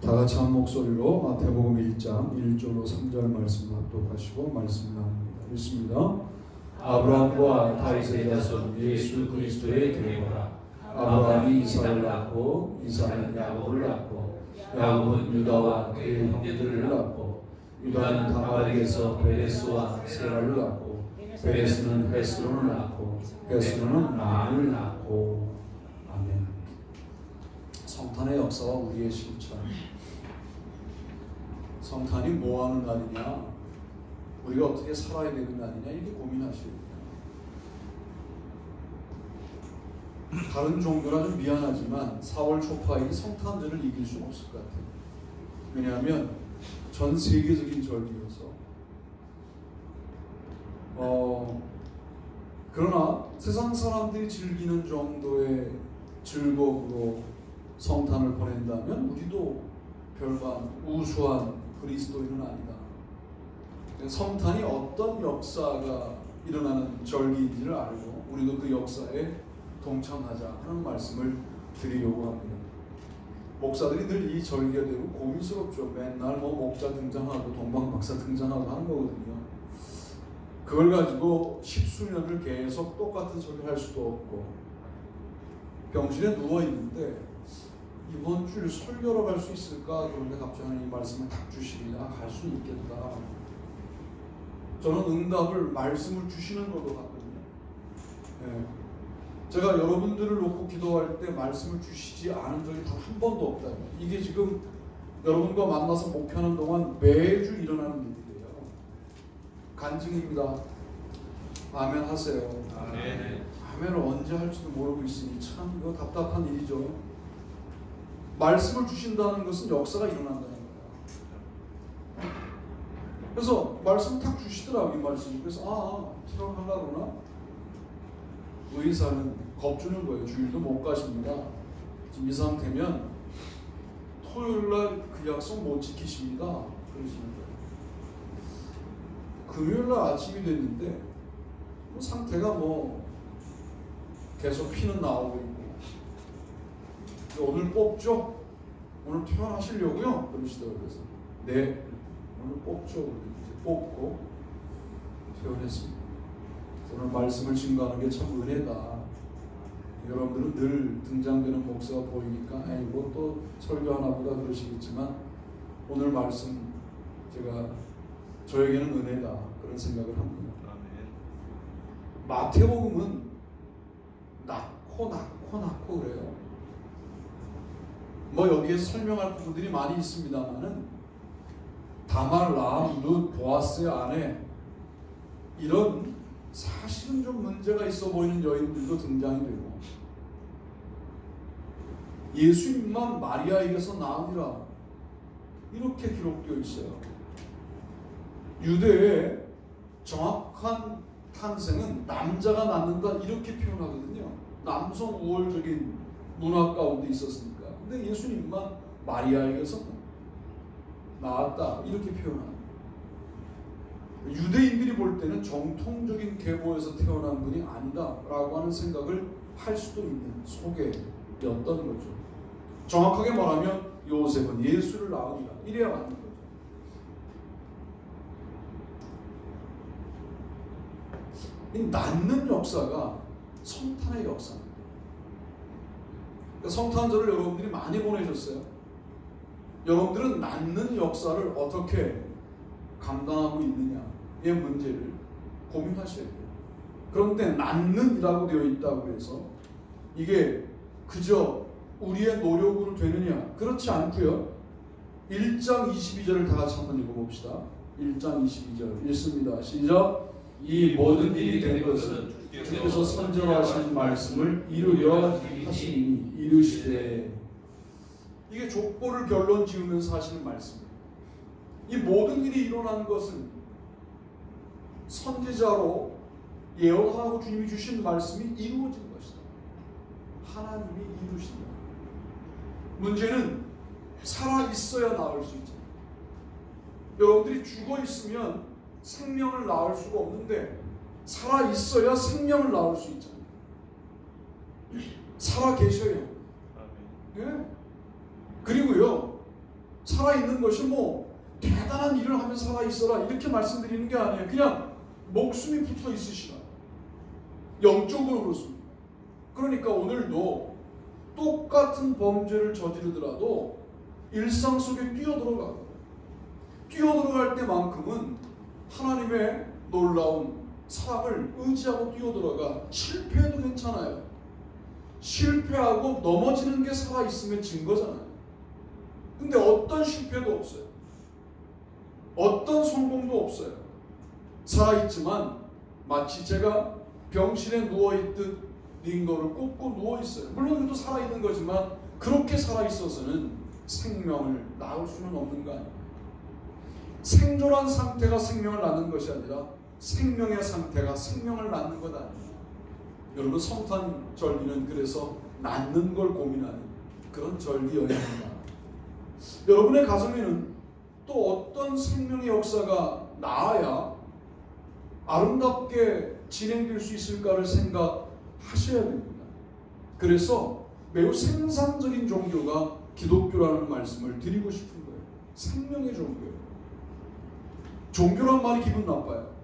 다 같이 한 목소리로 마태복음 1장 1절로 3절 말씀 합독하시고 말씀 나눕니다. 읽습니다. 아브라함과 다윗의 자손 예수 그리스도의 계보라. 아브라함이 이삭을 낳고 이삭은 야곱을 낳고 야곱은 유다와 그의 형제들을 낳고 유다는 다말에게서 베레스와 세라를 낳고 베레스는 헤스론을 낳고 헤스론은 나를 낳고. 아멘. 성탄의 역사와 우리의 실천. 성탄이 뭐하는 날이냐, 우리가 어떻게 살아야 되는 날이냐, 이렇게 고민하셔야 돼요. 다른 종교라 좀 미안하지만 4월 초파일이 성탄절을 이길 수는 없을 것 같아요. 왜냐하면 전 세계적인 절기여서. 그러나 세상 사람들이 즐기는 정도의 즐거움으로 성탄을 보낸다면 우리도 별반 우수한 그리스도인은 아니다. 성탄이 어떤 역사가 일어나는 절기인지를 알고 우리도 그 역사에 동참하자 하는 말씀을 드리려고 합니다. 목사들이 늘 이 절기가 되고 고민스럽죠. 맨날 목자 등장하고 동방박사 등장하고 하는 거거든요. 그걸 가지고 십수년을 계속 똑같은 소리를 할 수도 없고, 병실에 누워있는데 이번 주일 설교로 갈 수 있을까? 그런데 갑자기 이 말씀을 딱 주시길래 갈 수 있겠다. 저는 응답을 말씀을 주시는 걸로 봤거든요. 네. 제가 여러분들을 놓고 기도할 때 말씀을 주시지 않은 적이 단 한 번도 없다. 이게 지금 여러분과 만나서 목표하는 동안 매주 일어나는 일이에요. 간증입니다. 아멘 하세요. 아멘. 아멘을 언제 할지도 모르고 있으니 참 이거 답답한 일이죠. 말씀을 주신다는 것은 역사가 일어난다는 거예요. 그래서 말씀 탁 주시더라고요. 이 말씀이. 그래서 들어가려구나. 의사는 겁주는 거예요. 주일도 못 가십니다. 지금 이 상태면 토요일날 그 약속 못 지키십니다. 그러시는 거예요. 금요일날 아침이 됐는데 상태가 계속 피는 나오고 있고, 오늘 뽑죠? 오늘 퇴원하시려고요? 그러시더라고요. 그래서 네, 오늘 뽑죠. 뽑고 퇴원했습니다. 오늘 말씀을 증거하는 게 참 은혜다. 여러분들은 늘 등장되는 목사가 보이니까 아이고 또 설교하나 보다 그러시겠지만, 오늘 말씀 저에게는 은혜다, 그런 생각을 합니다. 마태복음은 낳고 그래요. 여기에서 설명할 부분들이 많이 있습니다만은 다말, 라함, 룻, 보아스의 아내, 이런 사실은 좀 문제가 있어 보이는 여인들도 등장이 되고, 예수님만 마리아에게서 나으니라 이렇게 기록되어 있어요. 유대의 정확한 탄생은 남자가 낳는다 이렇게 표현하거든요. 남성 우월적인 문화 가운데 있었으니까. 근데 예수님만 마리아에게서 나았다 이렇게 표현합니다. 유대인들이 볼 때는 정통적인 계보에서 태어난 분이 아니다라고 하는 생각을 할 수도 있는 소개였던 거죠. 정확하게 말하면 요셉은 예수를 낳으니라 이래야 맞는 거죠. 이 낳는 역사가 성탄의 역사입니다. 성탄절을 여러분들이 많이 보내셨어요. 여러분들은 낳는 역사를 어떻게 감당하고 있느냐의 문제를 고민하셔야 돼요. 그런데 낳는이라고 되어 있다고 해서 이게 그저 우리의 노력으로 되느냐? 그렇지 않고요. 1장 22절을 다 같이 한번 읽어봅시다. 1장 22절 읽습니다. 시작. 이 모든 일이 된 것은 주께서 선전하신 말씀을 이루려 하시니 이르시되. 이게 족보를 결론 지으면서 하시는 말씀입니다. 이 모든 일이 일어난 것은 선지자로 예언하고 주님이 주신 말씀이 이루어진 것이다. 하나님이 이루신다. 문제는 살아있어야 나올 수 있잖아요. 여러분들이 죽어있으면 생명을 낳을 수가 없는데 살아있어야 생명을 낳을 수 있잖아요. 살아 계셔요. 예? 그리고요, 살아있는 것이 뭐 대단한 일을 하면 살아있어라 이렇게 말씀드리는 게 아니에요. 그냥 목숨이 붙어 있으시라. 영적으로 그렇습니다. 그러니까 오늘도 똑같은 범죄를 저지르더라도 일상 속에 뛰어들어갈 때만큼은 하나님의 놀라운 사랑을 의지하고 뛰어들어가. 실패해도 괜찮아요. 실패하고 넘어지는 게 살아있음의 증거잖아요. 근데 어떤 실패도 없어요. 어떤 성공도 없어요. 살아있지만 마치 제가 병실에 누워있듯 링거를 꽂고 누워있어요. 물론 그것도 살아있는 거지만 그렇게 살아있어서는 생명을 낳을 수는 없는 거 아니에요. 생존한 상태가 생명을 낳는 것이 아니라 생명의 상태가 생명을 낳는 것 아니에요. 여러분, 성탄 절기는 그래서 낳는 걸 고민하는 그런 절기여야합니다. 여러분의 가정에는 또 어떤 생명의 역사가 나아야 아름답게 진행될 수 있을까를 생각하셔야 됩니다. 그래서 매우 생산적인 종교가 기독교라는 말씀을 드리고 싶은 거예요. 생명의 종교예요. 종교란 말이 기분 나빠요.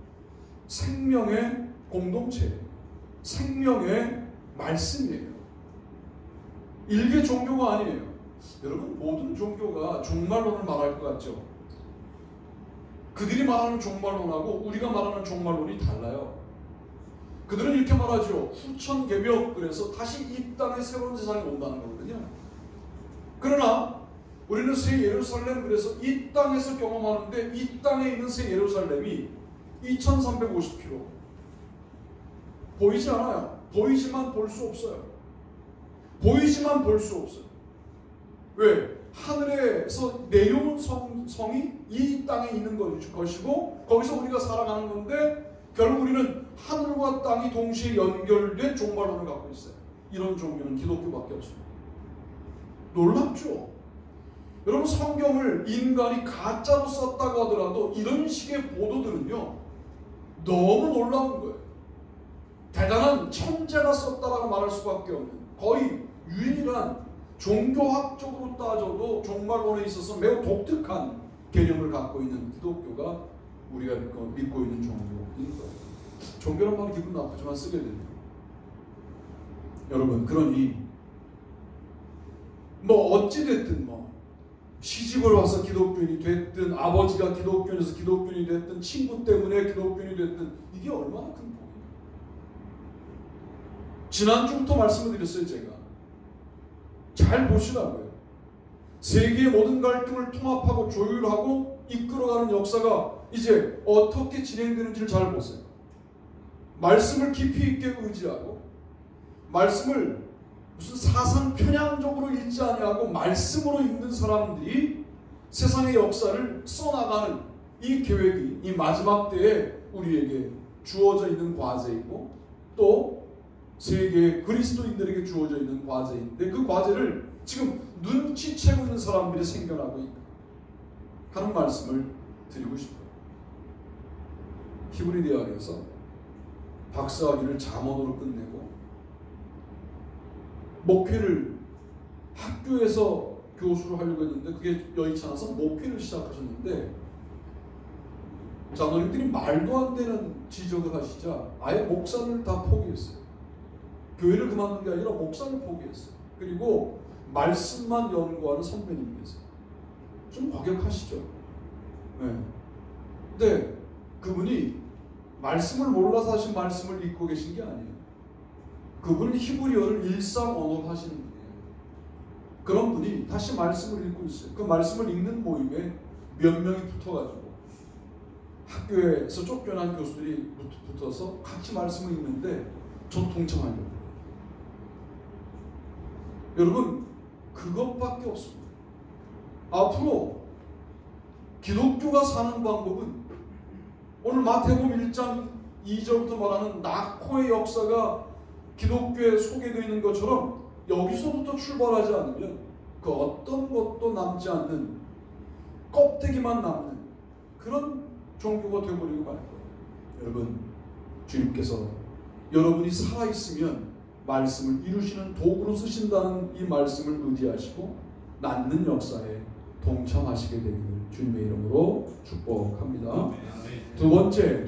생명의 공동체예요. 생명의 말씀이에요. 일개 종교가 아니에요. 여러분, 모든 종교가 종말론을 말할 것 같죠? 그들이 말하는 종말론하고 우리가 말하는 종말론이 달라요. 그들은 이렇게 말하죠. 후천개벽, 그래서 다시 이 땅에 새로운 세상이 온다는 거거든요. 그러나 우리는 새 예루살렘, 그래서 이 땅에서 경험하는데 이 땅에 있는 새 예루살렘이 2350km 보이지 않아요. 보이지만 볼 수 없어요. 보이지만 볼 수 없어요. 왜? 하늘에서 내려온 성이 이 땅에 있는 것이고 거기서 우리가 살아가는 건데 결국 우리는 하늘과 땅이 동시에 연결된 종말론을 갖고 있어요. 이런 종교는 기독교밖에 없습니다. 놀랍죠? 여러분, 성경을 인간이 가짜로 썼다고 하더라도 이런 식의 보도들은요 너무 놀라운 거예요. 대단한 천재가 썼다라고 말할 수밖에 없는, 거의 유일한 종교학적으로 따져도 종말론에 있어서 매우 독특한 개념을 갖고 있는 기독교가 우리가 믿고 있는 종교인 거예요. 종교란 말이 기분 나쁘지만 쓰게 됩니다. 여러분, 그러니 뭐 어찌됐든 시집을 와서 기독교인이 됐든 아버지가 기독교인에서 기독교인이 됐든 친구 때문에 기독교인이 됐든 이게 얼마나 큰 복이에요. 지난주부터 말씀을 드렸어요. 제가 잘 보시라고요. 세계의 모든 갈등을 통합하고 조율하고 이끌어가는 역사가 이제 어떻게 진행되는지를 잘 보세요. 말씀을 깊이 있게 의지하고 말씀을 무슨 사상 편향적으로 읽지 아니하고 말씀으로 읽는 사람들이 세상의 역사를 써나가는 이 계획이 이 마지막 때에 우리에게 주어져 있는 과제이고 또 세계 그리스도인들에게 주어져 있는 과제인데 그 과제를 지금 눈치채고 있는 사람들이 생겨나고 있다 하는 말씀을 드리고 싶어요. 히브리 대학에서 박사학위를 잠언으로 끝내고 목회를 학교에서 교수를 하려고 했는데 그게 여의치 않아서 목회를 시작하셨는데 장로님들이 말도 안 되는 지적을 하시자 아예 목사를 다 포기했어요. 교회를 그만둔 게 아니라 목사를 포기했어요. 그리고 말씀만 연구하는 선배님께서 좀 과격하시죠. 네. 근데 그분이 말씀을 몰라서 하신 말씀을 읽고 계신 게 아니에요. 그분은 히브리어를 일상 언어로 하시는 분이에요. 그런 분이 다시 말씀을 읽고 있어요. 그 말씀을 읽는 모임에 몇 명이 붙어가지고 학교에서 쫓겨난 교수들이 붙어서 같이 말씀을 읽는데 저도 동참하려고. 여러분, 그것밖에 없습니다. 앞으로 기독교가 사는 방법은 오늘 마태복음 1장 2절부터 말하는 낙호의 역사가 기독교에 소개되어 있는 것처럼 여기서부터 출발하지 않으면 그 어떤 것도 남지 않는 껍데기만 남는 그런 종교가 되어버리고 말 거예요. 여러분, 주님께서 여러분이 살아있으면 말씀을 이루시는 도구로 쓰신다는 이 말씀을 의지하시고 낳는 역사에 동참하시게 되기를 주님의 이름으로 축복합니다. 아멘. 두 번째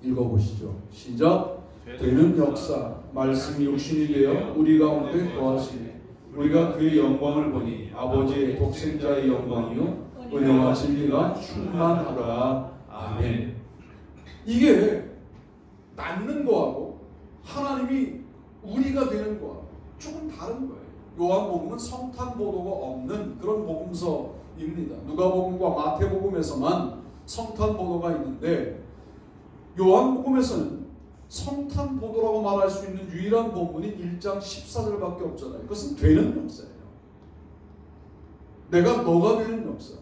읽어보시죠. 시작. 되는 역사, 말씀이 육신이 되어 우리 가운데 거하시니 우리가 그의 영광을 보니 아버지의 독생자의 영광이요 은혜와 진리가 충만하더라. 아멘. 이게 낳는 거하고 하나님이 우리가 되는 거하고 조금 다른 거예요. 요한복음은 성탄 보도가 없는 그런 복음서입니다. 누가복음과 마태복음에서만 성탄 보도가 있는데 요한복음에서는 성탄 보도라고 말할 수 있는 유일한 본문이 1장 14절밖에 없잖아요. 그것은 되는 역사예요. 내가 너가 되는 역사.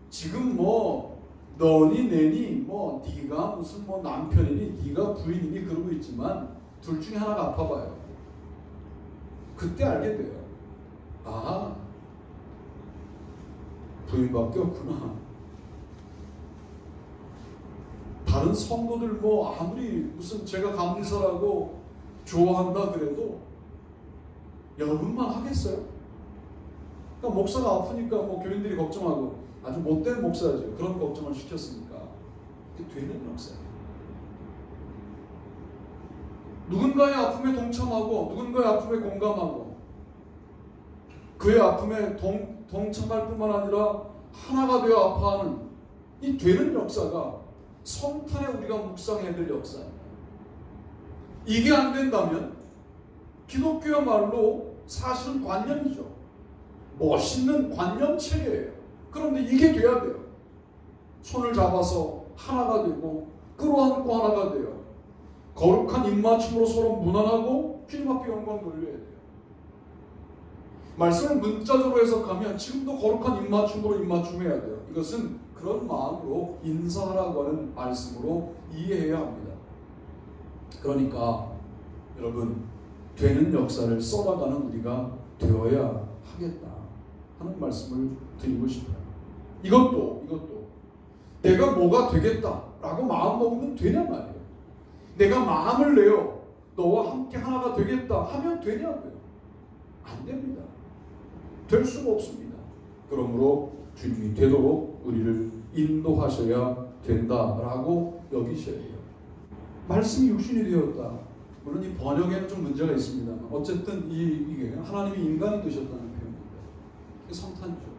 지금 뭐 너니 내니 뭐 네가 무슨 뭐 남편이니 네가 부인이니 그러고 있지만 둘 중에 하나가 아파봐요. 그때 알게 돼요. 아, 부인밖에 없구나. 다른 성도들 뭐 아무리 무슨 제가 감리사라고 좋아한다 그래도 여러분만 하겠어요? 그러니까 목사가 아프니까 뭐 교인들이 걱정하고 아주 못된 목사죠. 그런 걱정을 시켰으니까 그게 되는 역사예요. 누군가의 아픔에 동참하고 누군가의 아픔에 공감하고 그의 아픔에 동참할 뿐만 아니라 하나가 되어 아파하는 이 되는 역사가 성탄에 우리가 묵상해야 될 역사입니다. 이게 안 된다면 기독교야말로 사실은 관념이죠. 멋있는 관념 체계예요. 그런데 이게 돼야 돼요. 손을 잡아서 하나가 되고 끌어안고 하나가 돼요. 거룩한 입맞춤으로 서로 무난하고 주님 앞에 영광 돌려야 돼요. 말씀을 문자적으로 해석하면 지금도 거룩한 입맞춤으로 입맞춤해야 돼요. 이것은 그런 마음으로 인사하라고 하는 말씀으로 이해해야 합니다. 그러니까 여러분 되는 역사를 써나가는 우리가 되어야 하겠다 하는 말씀을 드리고 싶어요. 이것도 내가 뭐가 되겠다라고 마음 먹으면 되냐 말이에요. 내가 마음을 내어 너와 함께 하나가 되겠다 하면 되냐고요. 안 됩니다. 될 수가 없습니다. 그러므로 주님이 되도록 우리를 인도하셔야 된다라고 여기셔야 해요. 말씀이 육신이 되었다. 물론 이 번역에는 좀 문제가 있습니다. 어쨌든 이게 하나님이 인간이 되셨다는 표현입니다. 이게 성탄이죠.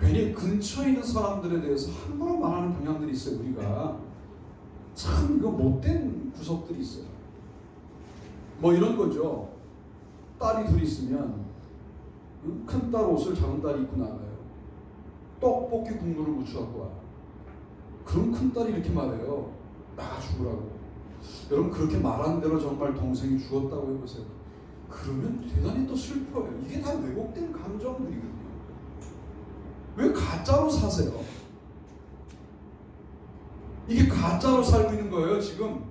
괜히 근처에 있는 사람들에 대해서 함부로 말하는 경향들이 있어요. 우리가 참 이거 못된 구석들이 있어요. 뭐 이런 거죠. 딸이 둘이 있으면 큰 딸 옷을 작은 딸이 입고 나가요. 떡볶이 국물을 묻혀갖고 와요. 그럼 큰 딸이 이렇게 말해요. 나가 죽으라고. 여러분 그렇게 말한 대로 정말 동생이 죽었다고 해보세요. 그러면 대단히 또 슬퍼요. 이게 다 왜곡된 감정들이거든요. 왜 가짜로 사세요? 이게 가짜로 살고 있는 거예요. 지금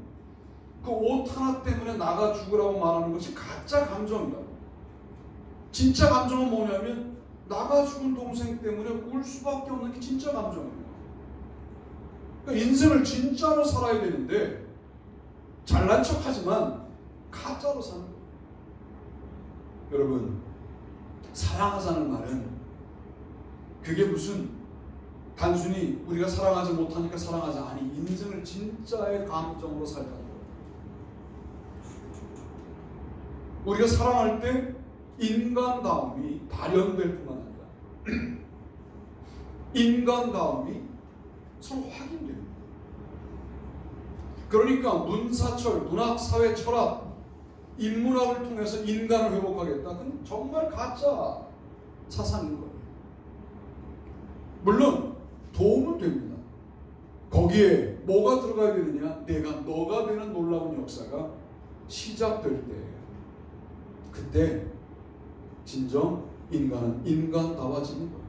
그 옷 하나 때문에 나가 죽으라고 말하는 것이 가짜 감정이라고. 진짜 감정은 뭐냐면 나가 죽은 동생 때문에 울 수밖에 없는 게 진짜 감정이에요. 그러니까 인생을 진짜로 살아야 되는데 잘난 척하지만 가짜로 사는 거예요. 여러분 사랑하자는 말은 그게 무슨 단순히 우리가 사랑하지 못하니까 사랑하자 아니 인생을 진짜의 감정으로 살자는 거예요. 우리가 사랑할 때 인간다움이 발현될 뿐만 아니라 인간다움이 서로 확인됩니다. 그러니까 문사철, 문학, 사회, 철학, 인문학을 통해서 인간을 회복하겠다. 그건 정말 가짜 사상인 거예요. 물론 도움은 됩니다. 거기에 뭐가 들어가야 되느냐? 내가 너가 되는 놀라운 역사가 시작될 때 그때 진정 인간은 인간다워지는 거예요.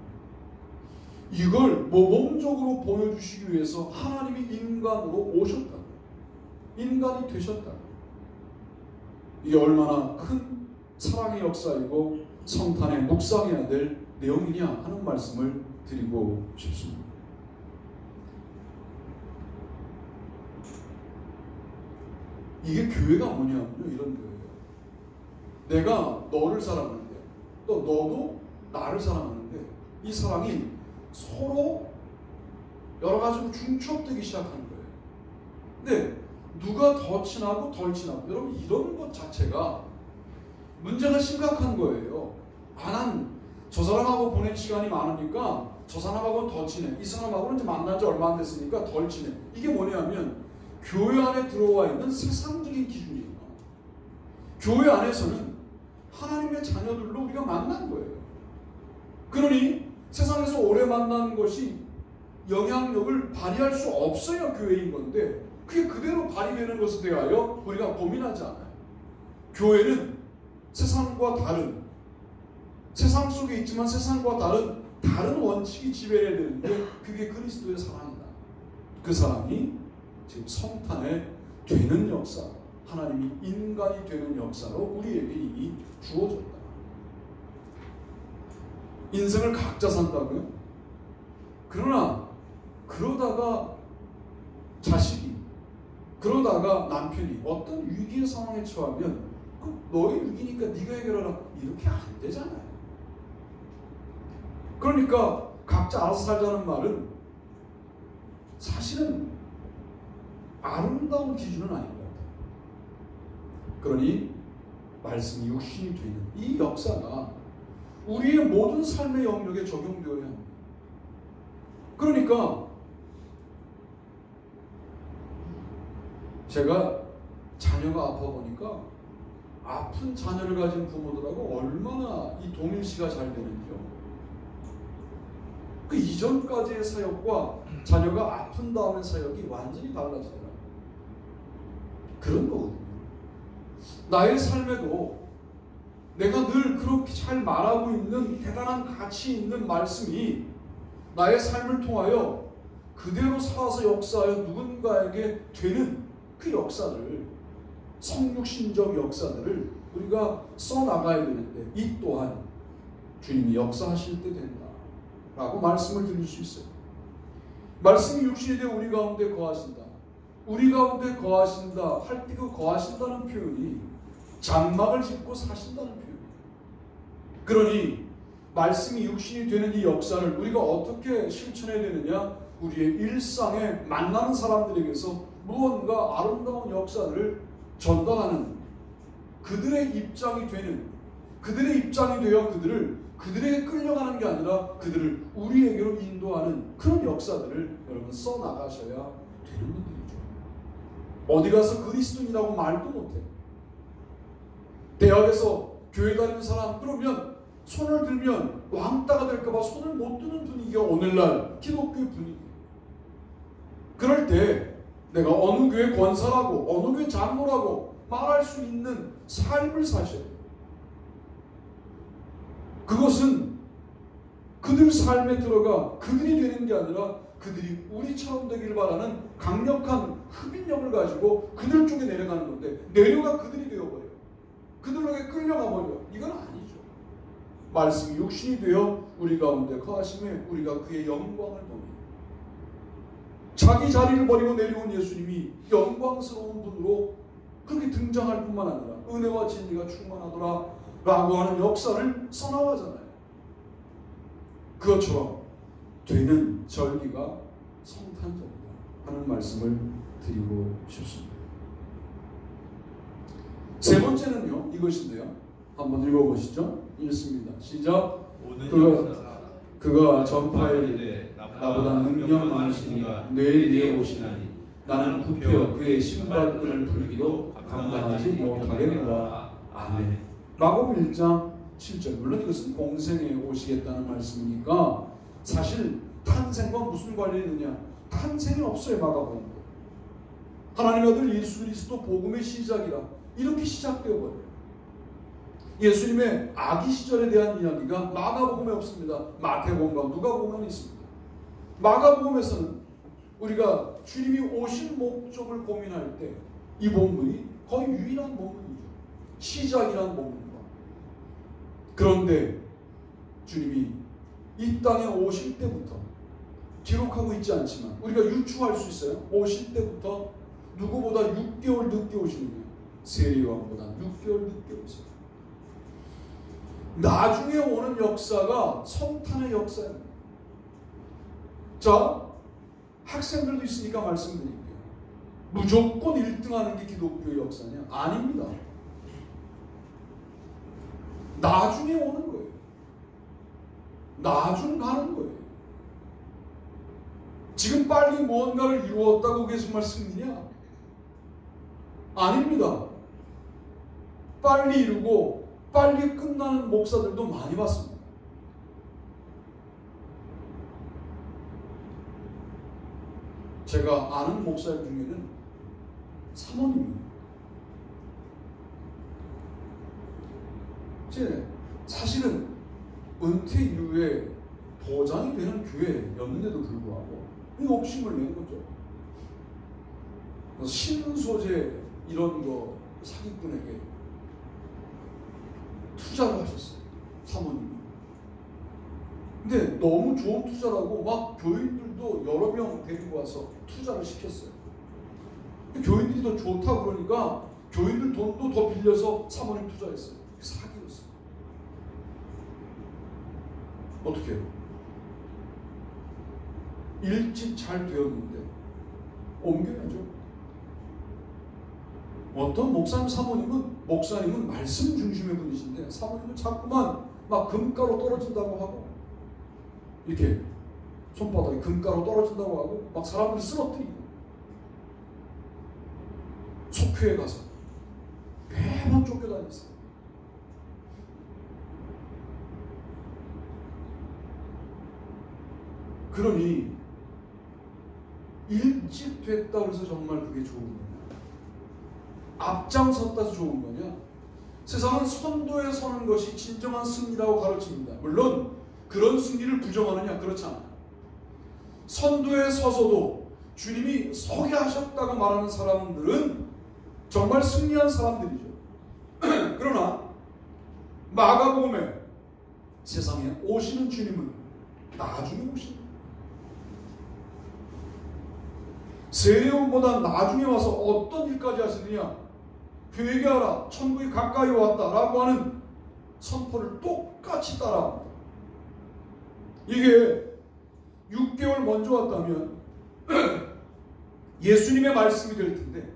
이걸 모범적으로 보여주시기 위해서 하나님이 인간으로 오셨다. 인간이 되셨다. 이게 얼마나 큰 사랑의 역사이고 성탄에 묵상해야 될 내용이냐 하는 말씀을 드리고 싶습니다. 이게 교회가 뭐냐면요 이런 거예요. 내가 너를 사랑하는데 또 너도 나를 사랑하는데 이 사랑이 서로 여러 가지로 중첩되기 시작하는 거예요. 근데 누가 더 친하고 덜 친하고 여러분 이런 것 자체가 문제가 심각한 거예요. 난 저 사람하고 보낸 시간이 많으니까 저 사람하고는 더 친해. 이 사람하고는 이제 만난 지 얼마 안 됐으니까 덜 친해. 이게 뭐냐면 교회 안에 들어와 있는 세상적인 기준이에요. 교회 안에서는 하나님의 자녀들로 우리가 만난 거예요. 그러니 세상에서 오래 만난 것이 영향력을 발휘할 수 없어야 교회인 건데 그게 그대로 발휘되는 것에 대하여 우리가 고민하지 않아요. 교회는 세상과 다른, 세상 속에 있지만 세상과 다른 원칙이 지배해야 되는데 그게 그리스도의 사랑이다. 그 사랑이 지금 성탄에 되는 역사, 하나님이 인간이 되는 역사로 우리에게 이미 주어졌다. 인생을 각자 산다고요? 그러다가 자식이, 그러다가 남편이 어떤 위기의 상황에 처하면 너의 위기니까 네가 해결하라 이렇게 안 되잖아요. 그러니까 각자 알아서 살자는 말은 사실은 아름다운 기준은 아닌 것 같아요. 그러니 말씀이 육신이 되는 이 역사가 우리의 모든 삶의 영역에 적용되어야 합니다. 그러니까 제가 자녀가 아파 보니까 아픈 자녀를 가진 부모들하고 얼마나 이 동일시가 잘 되는지요. 그 이전까지의 사역과 자녀가 아픈 다음의 사역이 완전히 달라지더라고요. 그런 거거든요. 나의 삶에도 내가 늘 그렇게 잘 말하고 있는 대단한 가치 있는 말씀이 나의 삶을 통하여 그대로 살아서 역사하여 누군가에게 되는 그 역사를, 성육신적 역사들을 우리가 써나가야 되는데 이 또한 주님이 역사하실 때 된다 라고 말씀을 드릴 수 있어요. 말씀이 육신이 되어 우리 가운데 거하신다. 우리 가운데 거하신다 할 때 그 거하신다는 표현이 장막을 짓고 사신다는 표현이에요. 그러니 말씀이 육신이 되는 이 역사를 우리가 어떻게 실천해야 되느냐? 우리의 일상에 만나는 사람들에게서 무언가 아름다운 역사를 전달하는, 그들의 입장이 되는, 그들의 입장이 되어 그들에게 끌려가는 게 아니라 그들을 우리에게로 인도하는 그런 역사들을 여러분 써나가셔야 되는 분들이죠. 어디 가서 그리스도인이라고 말도 못해. 대학에서 교회 다니는 사람 그러면 손을 들면 왕따가 될까봐 손을 못 드는 분위기가 오늘날 기독교의 분위기. 그럴 때 내가 어느 교회 권사라고 어느 교회 장로라고 말할 수 있는 삶을 사셔야 돼요. 그것은 그들 삶에 들어가 그들이 되는 게 아니라 그들이 우리처럼 되기를 바라는 강력한 흡인력을 가지고 그들 쪽에 내려가는 건데 내려가 그들이 되어버려요. 그들에게 끌려가 버려. 이건 아니죠. 말씀이 육신이 되어 우리 가운데 거하심에 우리가 그의 영광을 보니 자기 자리를 버리고 내려온 예수님이 영광스러운 분으로 그렇게 등장할 뿐만 아니라 은혜와 진리가 충만하더라 라고 하는 역사를 써나가잖아요. 그것처럼 되는 절기가 성탄절이다 하는 말씀을 드리고 싶습니다. 세 번째는요, 이것인데요. 한번 읽어보시죠. 읽습니다. 시작. 그가 전파에 나보다 능력 많으시니가 뇌에 오시나니 나는 굽혀 그의 신발끈을 풀기도 감당하지 못하겠노라. 아멘. 마가복음 1장 7절. 물론 이것은 공생에 오시겠다는 말씀이니까 사실 탄생과 무슨 관련이 있느냐? 탄생이 없어요. 마가복음. 하나님의 아들 예수 그리스도 복음의 시작이라 이렇게 시작되어 버려요. 예수님의 아기 시절에 대한 이야기가 마가복음에 없습니다. 마태복음과 누가복음에 있습니다. 마가복음에서는 우리가 주님이 오신 목적을 고민할 때 이 본문이 거의 유일한 본문이죠. 시작이라는 본문과. 그런데 주님이 이 땅에 오실 때부터 기록하고 있지 않지만 우리가 유추할 수 있어요. 오실 때부터 누구보다 6개월 늦게 오시는 거예요. 세례요한보다 6개월 늦게 오세요. 나중에 오는 역사가 성탄의 역사입니다. 자, 학생들도 있으니까 말씀드릴게요. 무조건 1등하는 게 기독교의 역사냐? 아닙니다. 나중에 오는 거예요. 나중 가는 거예요. 지금 빨리 무언가를 이루었다고 그게 정말 승리냐? 아닙니다. 빨리 이루고 빨리 끝나는 목사들도 많이 봤습니다. 제가 아는 목사 중에는 사모님입니다. 사실은 은퇴 이후에 보장이 되는 교회였는데도 불구하고 욕심을 낸 거죠. 신소재 이런 거 사기꾼에게 투자를 하셨어요. 사모님이. 근데 너무 좋은 투자라고 막 교인들도 여러 명 데리고 와서 투자를 시켰어요. 교인들이 더 좋다 그러니까 교인들 돈도 더 빌려서 사모님 투자했어요. 사기였어요. 어떻게 해요? 일찍 잘 되었는데 옮겨야죠. 어떤 목사님은 말씀 중심의 분이신데 사모님은 자꾸만 막 금가루 떨어진다고 하고 이렇게 손바닥에 금가루 떨어진다고 하고 막 사람들이 쓰러뜨리고 속회에 가서 매번 쫓겨다녔어요. 그러니 일찍 됐다고 해서 정말 그게 좋은 거냐? 앞장섰다서 좋은 거냐? 세상은 선도에 서는 것이 진정한 승리라고 가르칩니다. 물론 그런 승리를 부정하느냐? 그렇지 않아요. 선도에 서서도 주님이 서게 하셨다고 말하는 사람들은 정말 승리한 사람들이죠. 그러나 마가복음에 세상에 오시는 주님은 나중에 오십니다. 세례요한보다 나중에 와서 어떤 일까지 하시느냐? 회개하라, 천국이 가까이 왔다라고 하는 선포를 똑같이 따라합니다. 이게 6개월 먼저 왔다면 예수님의 말씀이 될 텐데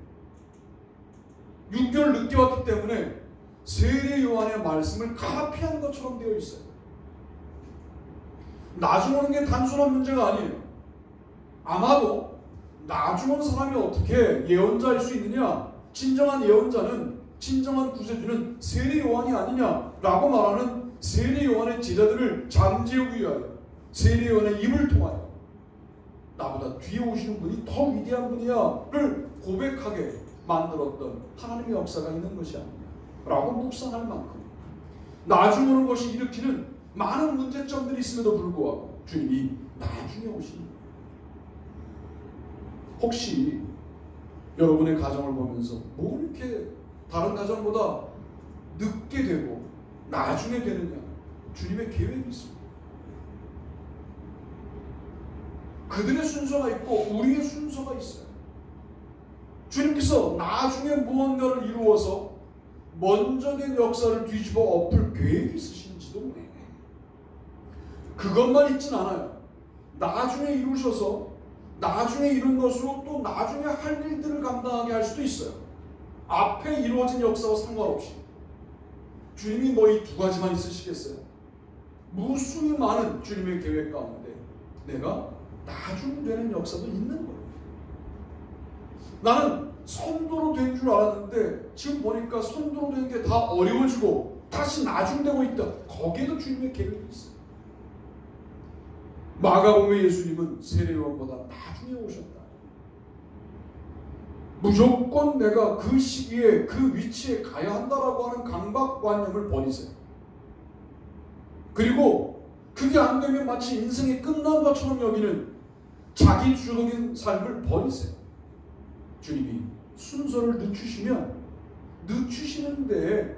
6개월 늦게 왔기 때문에 세례 요한의 말씀을 카피하는 것처럼 되어 있어요. 나중 오는 게 단순한 문제가 아니에요. 아마도 나중 온 사람이 어떻게 예언자일 수 있느냐? 진정한 예언자는, 진정한 구세주는 세례 요한이 아니냐라고 말하는 세례 요한의 제자들을 잠재우기 위하여 세례 요한의 입을 통하여 나보다 뒤에 오시는 분이 더 위대한 분이야를 고백하게 만들었던 하나님의 역사가 있는 것이 아니냐라고 묵상할 만큼 나중 오는 것이 일으키는 많은 문제점들이 있음에도 불구하고 주님이 나중에 오십니다. 혹시 여러분의 가정을 보면서 뭐 이렇게 다른 가정보다 늦게 되고 나중에 되느냐? 주님의 계획이 있습니다. 그들의 순서가 있고 우리의 순서가 있어요. 주님께서 나중에 무언가를 이루어서 먼저 된 역사를 뒤집어 엎을 계획이 있으신지도 모르겠어요. 그것만 있진 않아요. 나중에 이루셔서 나중에 이룬 것으로 또 나중에 할 일들을 감당하게 할 수도 있어요. 앞에 이루어진 역사와 상관없이. 주님이 뭐 이 두 가지만 있으시겠어요? 무수히 많은 주님의 계획 가운데 내가 나중 되는 역사도 있는 거예요. 나는 선도로 된 줄 알았는데 지금 보니까 선도로 된 게 다 어려워지고 다시 나중되고 있다. 거기에도 주님의 계획이 있어요. 마가복음의 예수님은 세례요한보다 나중에 오셨다. 무조건 내가 그 시기에 그 위치에 가야 한다라고 하는 강박관념을 버리세요. 그리고 그게 안 되면 마치 인생이 끝난 것처럼 여기는 자기 주도적인 삶을 버리세요. 주님이 순서를 늦추시면 늦추시는 데에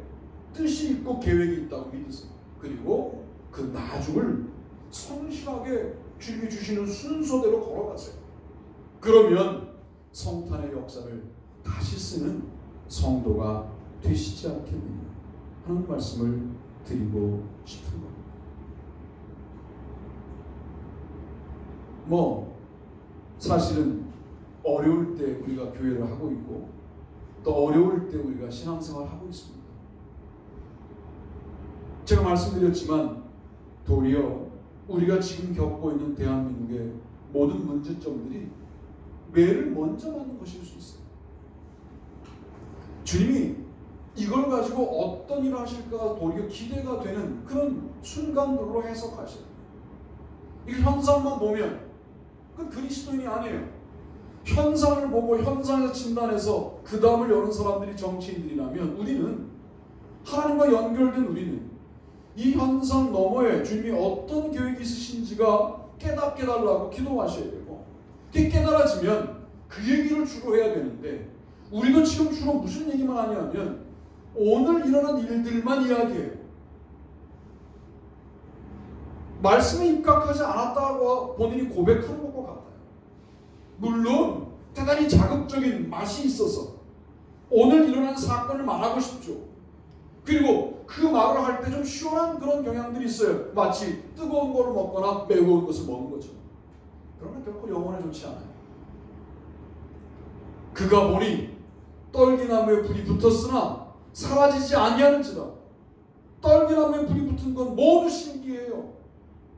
뜻이 있고 계획이 있다고 믿으세요. 그리고 그 나중을 성실하게 주님이 주시는 순서대로 걸어가세요. 그러면 성탄의 역사를 다시 쓰는 성도가 되시지 않겠느냐 하는 말씀을 드리고 싶은 겁니다. 뭐 사실은 어려울 때 우리가 교회를 하고 있고 또 어려울 때 우리가 신앙생활을 하고 있습니다. 제가 말씀드렸지만 도리어 우리가 지금 겪고 있는 대한민국의 모든 문제점들이 매를 먼저 맞는 것일 수 있어요. 주님이 이걸 가지고 어떤 일을 하실까가 도리어 기대가 되는 그런 순간들로 해석하셔요. 이 현상만 보면 그 그리스도인이 아니에요. 현상을 보고 현상에서 진단해서 그 다음을 여는 사람들이 정치인들이라면 우리는 하나님과 연결된 우리는 이 현상 너머에 주님이 어떤 계획이 있으신지가 깨닫게 달라고 기도하셔야 되고 그게 깨달아지면 그 얘기를 주로 해야 되는데 우리도 지금 주로 무슨 얘기만 하냐면 오늘 일어난 일들만 이야기해요. 말씀에 입각하지 않았다고 본인이 고백하는 것과 같아요. 물론 대단히 자극적인 맛이 있어서 오늘 일어난 사건을 말하고 싶죠. 그리고 그 말을 할 때 좀 시원한 그런 경향들이 있어요. 마치 뜨거운 거를 먹거나 매운 것을 먹는 것처럼. 그러나 결코 영혼에 좋지 않아요. 그가 보니 떨기나무에 불이 붙었으나 사라지지 아니하는지라. 떨기나무에 불이 붙은 건 모두 신기해요.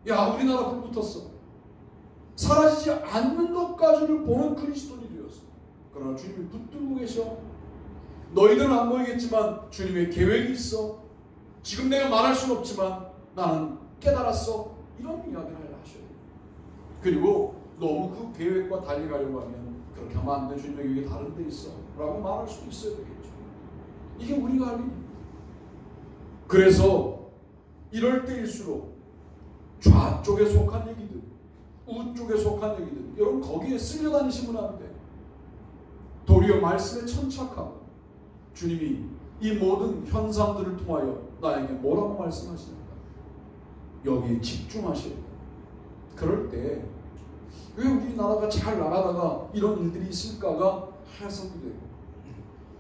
야, 우리나라 불 붙었어. 사라지지 않는 것까지를 보는 그리스도인이 되었어. 그러나 주님이 붙들고 계셔. 너희들은 안 보이겠지만 주님의 계획이 있어. 지금 내가 말할 수는 없지만 나는 깨달았어. 이런 이야기를 하셔요. 그리고 너무 그 계획과 달리 가려고 하면 그렇게 하면 안 돼. 주님의 계획이 다른 데 있어. 라고 말할 수도 있어야 되겠죠. 이게 우리가 할 일입니다. 그래서 이럴 때일수록 좌쪽에 속한 얘기들, 우쪽에 속한 얘기들, 여러분 거기에 쓸려다니시면 안 돼. 도리어 말씀에 천착하고 주님이 이 모든 현상들을 통하여 나에게 뭐라고 말씀하시는가? 여기에 집중하셔야 돼요. 그럴 때 왜 우리나라가 잘 나가다가 이런 일들이 있을까가 해석이 돼요.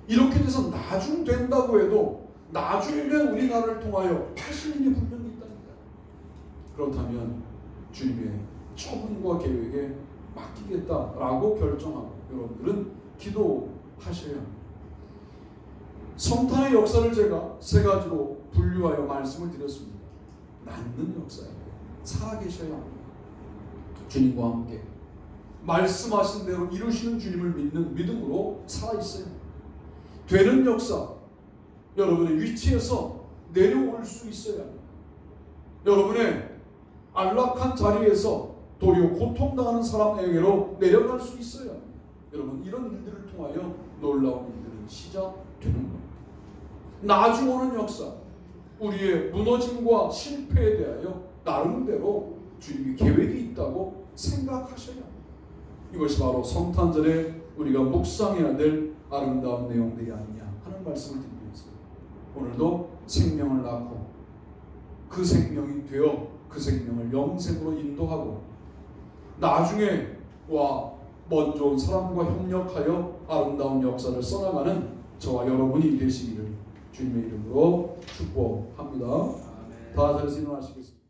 이렇게 돼서 나중 된다고 해도 나중에 우리나라를 통하여 하실 일이 분명히 있다니까요. 그렇다면 주님의 처분과 계획에 맡기겠다라고 결정하고 여러분들은 기도하셔야 합니다. 성탄의 역사를 제가 세 가지로 분류하여 말씀을 드렸습니다. 낫는 역사예요. 살아계셔야 합니다. 주님과 함께 말씀하신 대로 이루시는 주님을 믿는 믿음으로 살아있어요. 되는 역사, 여러분의 위치에서 내려올 수 있어야 합니다. 여러분의 안락한 자리에서 도리어 고통당하는 사람에게로 내려갈 수 있어야 합니다. 여러분 이런 일들을 통하여 놀라운 일들은 시작되는 겁니다. 나중 오는 역사, 우리의 무너짐과 실패에 대하여 나름대로 주님이 계획이 있다고 생각하셔야 합니다. 이것이 바로 성탄절에 우리가 묵상해야 될 아름다운 내용들이 아니냐 하는 말씀을 드리면서 오늘도 생명을 낳고 그 생명이 되어 그 생명을 영생으로 인도하고 나중에 와 먼저 온 사람과 협력하여 아름다운 역사를 써나가는 저와 여러분이 되시기를 주님의 이름으로 축복합니다. 다 자리에서 일어나시겠습니다.